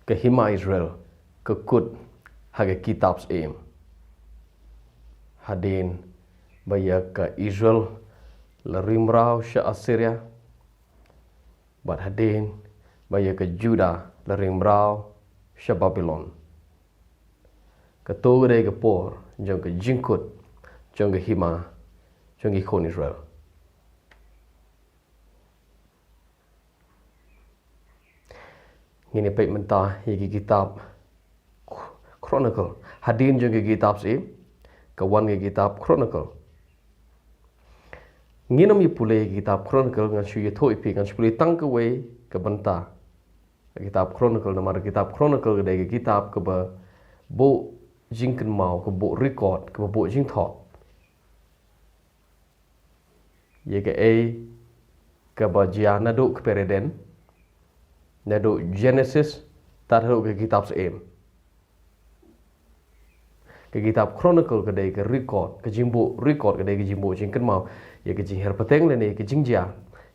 ke hima Israel ke kut haga kitab seim hadin baya ke Israel larimrau sya Assyria bat hadin baya ke Juda larimrau sya Babylon ketua gede ke por jong ke jingkut jong ke hima jong ke kon Israel ini pek mentah yagi kitab Chronicle hadin jong ke kitab seim kawan ke kitab Chronicle nginam yi pulai kitab Chronicle ngan syu yetho ipi ngan syu pulai tang ke wei ke benta kitab Chronicle nama kitab Chronicle ke dai kitab ke ba bo jingken mau ke bo record ke bo jing thot ye ke ke ba jia na do ke pereden na do Genesis tar ho ke kitab seim ke kitab Chronicle ke dai ke record ke jimbo record ke dai ke jimbo jingken mau ye ke jing her peteng le ne ke jing jia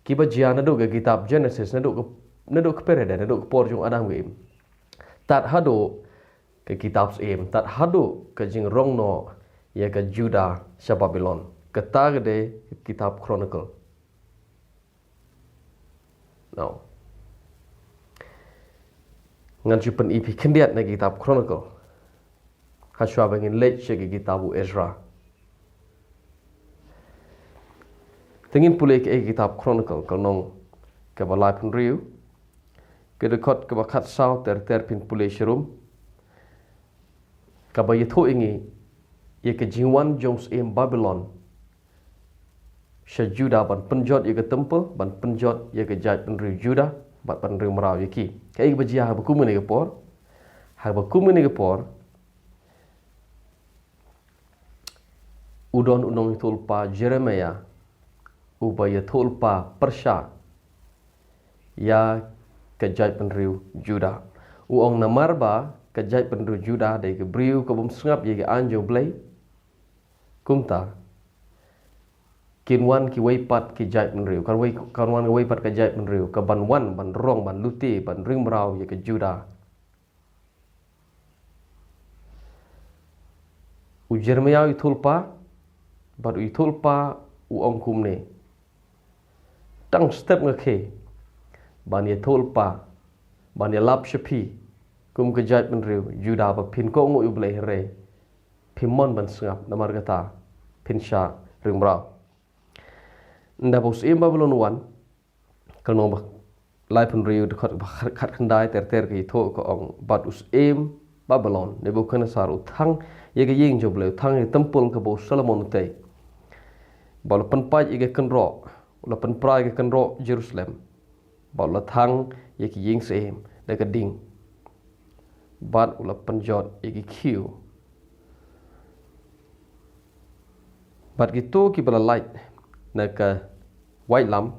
ki ba jia na do ke kitab Genesis na do ke pereden na do ke por jong adam ge tat hado ke kitab seim tat hado ke jing rong no ye ke Juda sya Babylon ke ta ke dai kitab Chronicle now ngan chupen ipi kendiat na kitab Chronicle haswa bangin lech ke kitab Ezra tengin pulai ke kitab Chronicle kalnong ke balai pun riu ke dekat ke bakat sau ter pin pulai syerum ke bayi tho ingi ye ke jingwan jongs im Babylon sya Juda ban penjot ye ke temple ban penjot ye ke jaj pen riu Juda bat pen riu merau ye ki ke bajia ha bakumen ke por ha bakumen ke por udon unong tulpa Jeremiah ubaya tulpa Persha ya kejai penriu Juda uong namarba kejai penriu Juda dai ke briu ke bum sengap ye ke anjo blai kumta kinwan ki weipat ki jai penriu kanwan ke weipat ke jai penriu ke banwan ban rong ban luti ban ring merau ye ke Juda u Jeremiah itulpa baru itulpa uong kumne tang step ngake ban ye tolpa ban ye lap shapi kum ke jat menriu Juda ba pin ko ngo ublai re pimon ban sengap namar kata pin sha ringbrau nda bos im Babylon 1 kalno ba lai pun riu de khat khandai ter ke tho ko ong bat us im Babylon ne bu kana saru thang ye ge ying joble thang ye tempul ke bo Solomon te bal pen pai ye ge kenro la pen prai ke kenro Jerusalem bal la thang ye ki ying seim de ke ding bat ula penjot ye ki kiu bat gitu ki bala light na ka white lam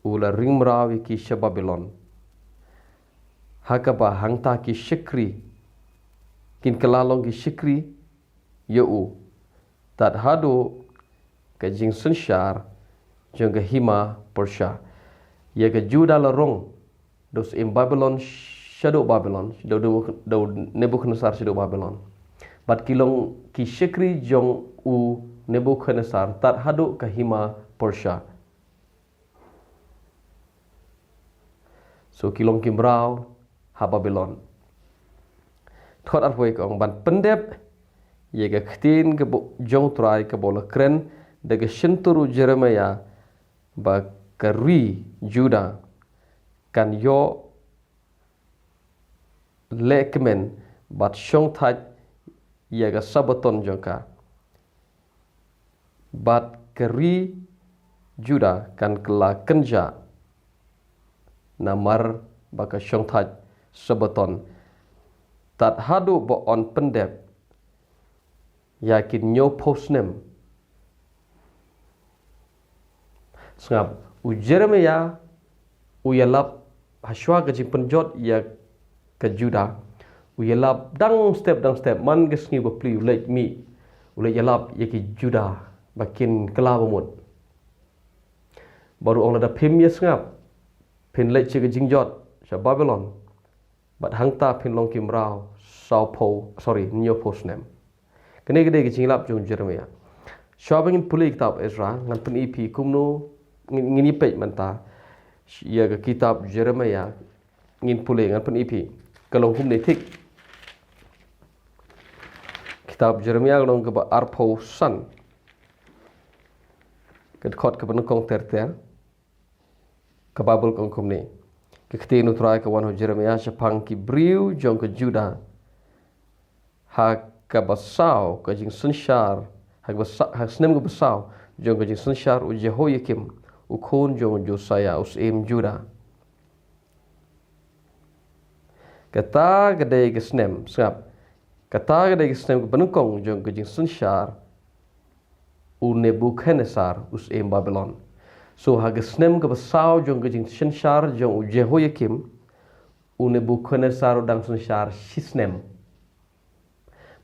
ula ring mraw ye ki sha Babylon hakaba hangta ki shikri kin kalalong ki shikri yo u tat hado ke jing sunshar jong ke hima Persha ye ke Juda la rong dos in Babylon shadow Babylon do Nebuchadnezzar shadow Babylon bat kilong ki shikri jong u Nebuchadnezzar tat hado ke hima Persha so kilong kimbrau ha Babylon thot arwoi kong ban pendep ye ke ktin ke jong trai ke bola kren de ke shenturu Jeremiah ba kari Juda kan yo lekmen bat shong thaj ye ga sabaton jongka bat kari Juda kan kela kenja namar ba ka shong thaj sabaton tat hadu bo on pendep yakin nyo postnem sengap u Jeremiah u yalap haswa ke jing penjot ya ke Juda u yalap dang step man gesngi ba pli ulek mi ulek yalap ya ki Juda bakin kela bamut baru ong lada pim ya sengap pin lek che ke jing jot sha Babylon bat hangta pin long kim rao nyo post nem kene gede ke jinglap jong Jeremia shobangin puli kitab Ezra ngan pen EP kumno ngini pej manta ya ke kitab Jeremia ngin puli ngan pen EP kalong kum ne tik kitab Jeremia long ke ba arpo san ke khot ke benukong ter ke babul kong kum ne ke kete nu trai ke wan ho Jeremia chapang ki briu jong ke Juda ha ka basau ke jing sunshar ha snem ke basau jong ke jing sunshar u Jehoiakim u khon jong Josiah usim Juda kata gede ke snem sngap kata gede ke snem ke benukong jong ke jing sunshar u Nebuchadnezzar usim Babylon so haga snem ke basau jong ke jing sunshar jong u Jehoiakim u Nebuchadnezzar dang sunshar sisnem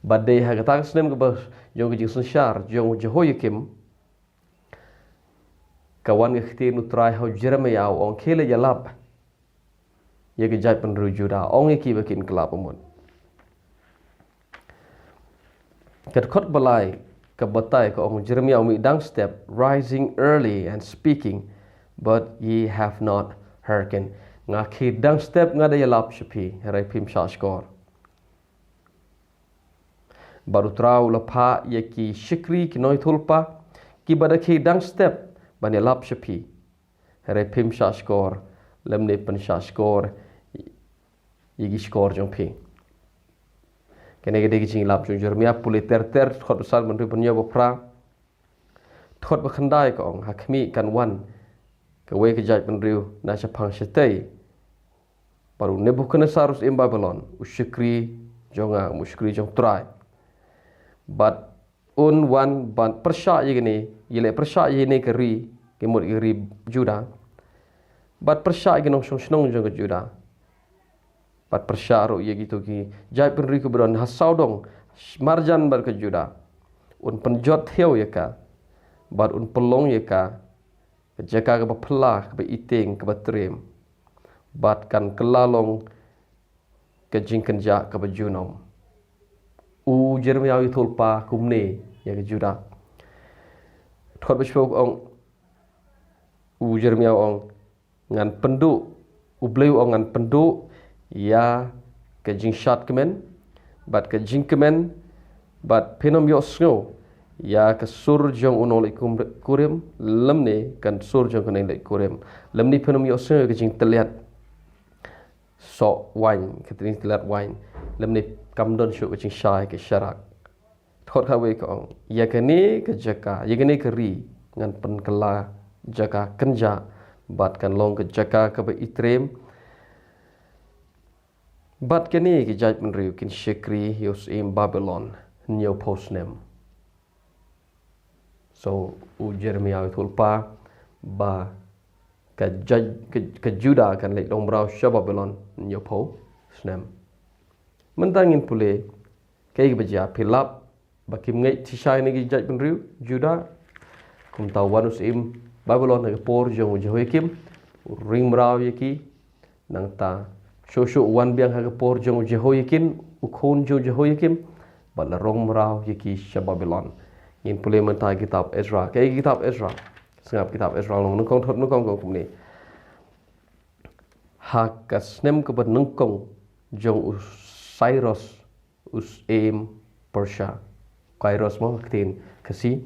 badai haga tak snem ke bas jong ke jing sunshar jong u Jehoiakim kawan ke khti nu trai ho Jeremia ong khele jalap ye ke jai penru Juda ong ki bakin kelap umon ket khot balai ke batai ke ong Jeremia umi dang step rising early and speaking but ye have not hearkened nga khi dang step nga da jalap shapi rai pim shashkor baru trau lapa ye ki shikri ki noi thulpa ki bada khi dang step bani lap shapi rai pim shashkor lemne pen shashkor yigi skor jong pi kene gede jing lap jong Jeremia puli ter khot usal men punya bopra thot ba khandai ko ong hakmi kan wan ke we ke jai pen riu na chapang shetei baru Nebuchadnezzar in Babylon ushikri jonga mushkri jong trai but un wan ban persha yigini yele persha yene ke ri ke mut ri Juda but persha ginong snong jong ke Juda pat persyaru ye gitu ki jai pen ri ku bron hasau dong marjan bar ke Juda un penjot theo ye ka bat un pelong ye ka jaka ke bapla ke iting ke batrem bat kan kelalong ke jingken ja ke bajunom u Jeremia wi thulpa kumne ye ke Juda thot bespok ong u Jeremia ong ngan pendu u bleu ong ngan pendu ya ke jing shat kemen bat ke jing kemen bat penom yo snow ya ke sur jong unol ikum kurim lemne kan sur jong kanai lek kurim lemni penom yo snow ke jing teliat so wine ke tring teliat wine lemni kamdon shu ke jing shai ke syarak thot khawe ko ya ke ni ke jaka ya ke ni ke ri ngan pen kala jaka kenja bat kan long ke jaka ke be itrem bat kini ki jaj menriu kin shikri yus im Babylon new post name so u Jeremia thulpa ba ka jaj ke Juda kan lek dong brau sha Babylon new post name mentangin pule kai baja philap bakim ngai tishai ni ki jaj menriu Juda kum tawanus im Babylon ke por jong Jehoiakim ring brau yaki nang ta Shosho wan biang haga por jong Jehoiakim ukhon jong Jehoiakim bala rong merau yaki sha Babylon in pule mentai kitab Ezra kai kitab Ezra sengap kitab Ezra long nungkong thot nungkong kong kumni hakas nem ke ban nungkong jong Cyrus usim Persia Kairos mo ketin kasi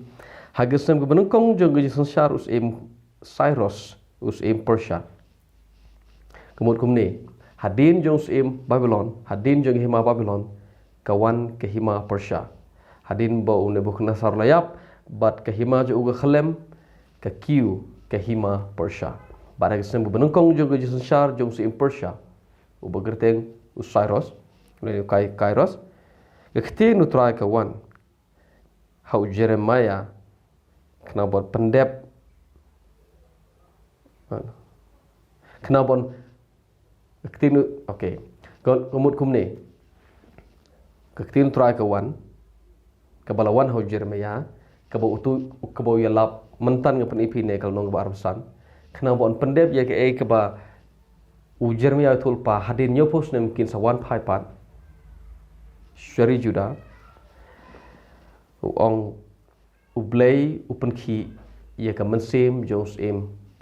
hagas nem ke ban nungkong jong Sanshar usim Cyrus usim Persia kemut kumni hadin jong sim Babylon hadin jong hima Babylon kawan ke hima Persia hadin bo Nebuchadnezzar layap bat ke hima jo uga khalem ke kiu ke hima Persia bara ke sem benungkong jong ke Sanshar jong sim Persia u begerteng u Cyrus le kai Kairos ke khti nu trai kawan hau Jeremiah kena buat pendep kena bon ketinu okey kemut kumni ketinu try kawan kebalawan ho Jeremia kebo utu kebo yalap mentan ngapen ipi ne kalau nong ba arsan kena bon pendep ya ke keba Jeremia tulpa hadin nyopos na mungkin sawan pai pat syari Juda ong ublay upen ki ia ka mensim Jones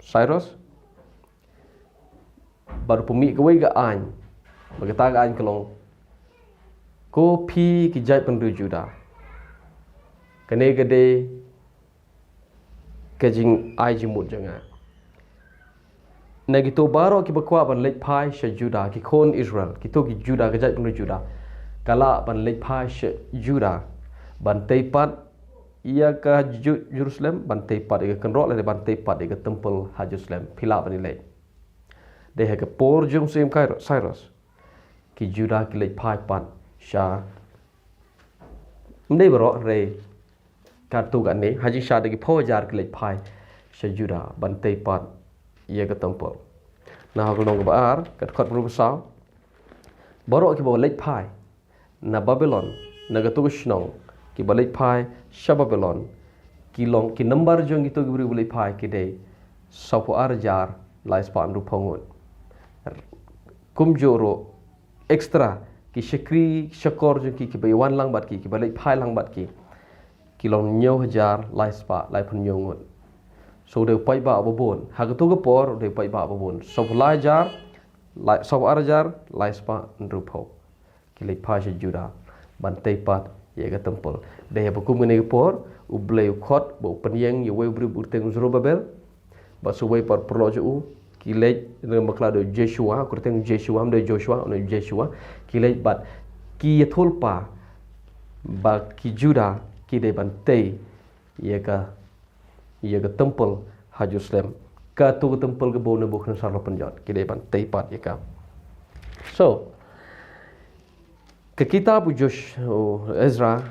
Cyrus baru pumi kawai ga an bagata ga an kelong ko pi ki jai pendu Juda kene gede kajing ai jimut janga nagi to baro ki bakwa ban lek pai sha Juda ki kon Israel ki to ki Juda ga jai pendu Juda kala ban lek pai sha Juda ban teipat ia ka Jerusalem ban teipat ia kan rok le ban teipat ia temple ha Jerusalem pila ban lek de ha ka por jong sim Cyrus ki Juda ki lek pai pat sha mdei baro re ka tu ga ne haji sha de ki pho jar ki lek pai sha Juda ban teipat ia ka temple na ha long ba ar ka khot ru sa baro ki bo lek pai na Babylon na ga tu shnong ki balik pai sha Babylon ki long ki number jong itu gi balik pai ki de sapu arjar lai span ru pongun kum joro extra ki shakri shakor jong ki bai wan lang bat ki balik pai lang bat ki long nyo hajar lai spa lai pun nyongun so de pai ba babon ha ga tu ga por de pai ba babon sapu lai jar lai sapu arjar lai spa ru po ki lek pai sha Juda ban teipat ia ka temple daya bakum ngene por ublay khot bo penyeng ye we bri burteng Zorobabel ba suway par projo ki lej ne makla do Joshua kurteng Joshua do Joshua no Joshua ki lej bat ki thulpa ba ki Juda ki de ban tei ia ka temple ha Jerusalem ka tu temple ke bo ne bo khan sar penjot ki de ban tei pat ia ka so ke kitab Ezra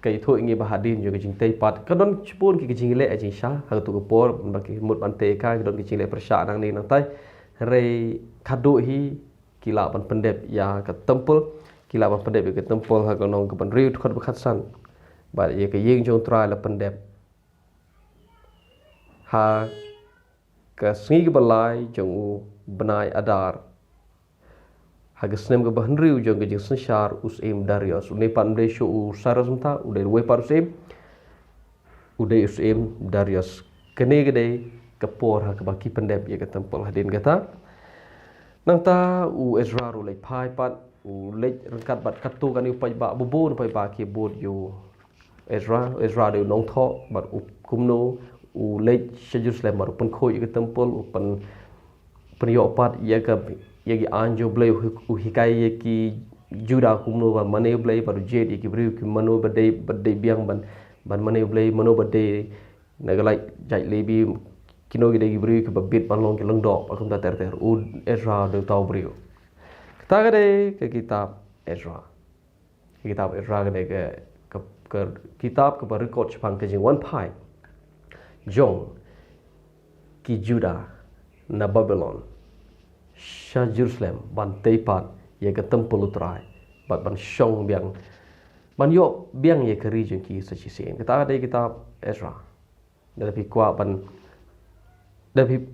kai tho ingi bahadin jo jing tei pat kadon chpun ki jing le ajing sha ha tu ko por baki mut ban te ka kadon ki jing le persha nang ni nang tai re khadu hi kila ban pendep ya ka temple kila ban pendep ke temple ha konong ke ban riu khot bakhat san ba ye ke yeng jong trai la pendep ha ka sngi ke balai jong benai adar hagas nem ke bahan riu jong ke jing sensar Darius une pan de show Cyrus mta ude we par ude Darius kene gede ke por ha ke baki pendep ye ke temple hadin kata nang ta Ezra ru lek pai pat lek rangkat bat katu kan upai ba bubun upai ba ki bot yo Ezra de nong tho bat kumno lek Jerusalem mar pun khoi ke temple upan penyo pat ye ke yagi anjo blay hikai yaki Juda kumno ba mane blay baru jed yaki briu ki mano bade biang ban mane blay mano bade nagalai jai lebi kino gi de briu ki babit ban long ki long dok akum ta ter Ezra de tau briu ta gade ke kitab Ezra gade ke kitab ke record chpang ke jing one pai jong ki Juda na Babylon sha Jerusalem ban teipat ye ka temple utrai bat ban shong biang ban yo biang ye ka region ki sa chi sen kita ada kitab Ezra tapi kwa ban tapi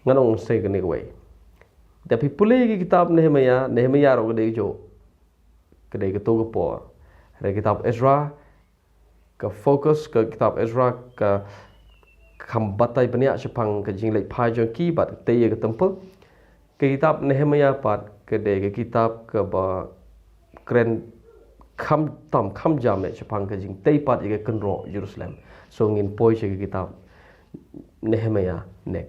nganong se ke ne way tapi pulih ki kitab Nehemia ro de jo ke de to ko por re kitab Ezra ka fokus ke kitab Ezra ka kham batai bania chapang ke jing lek pai jong ki bat te ye ke temple ke kitab Nehemia pat ke de ke kitab ke ba kren kham jam le chapang ke jing te pat ye ke kenro Jerusalem so ngin poi che ke kitab Nehemia ne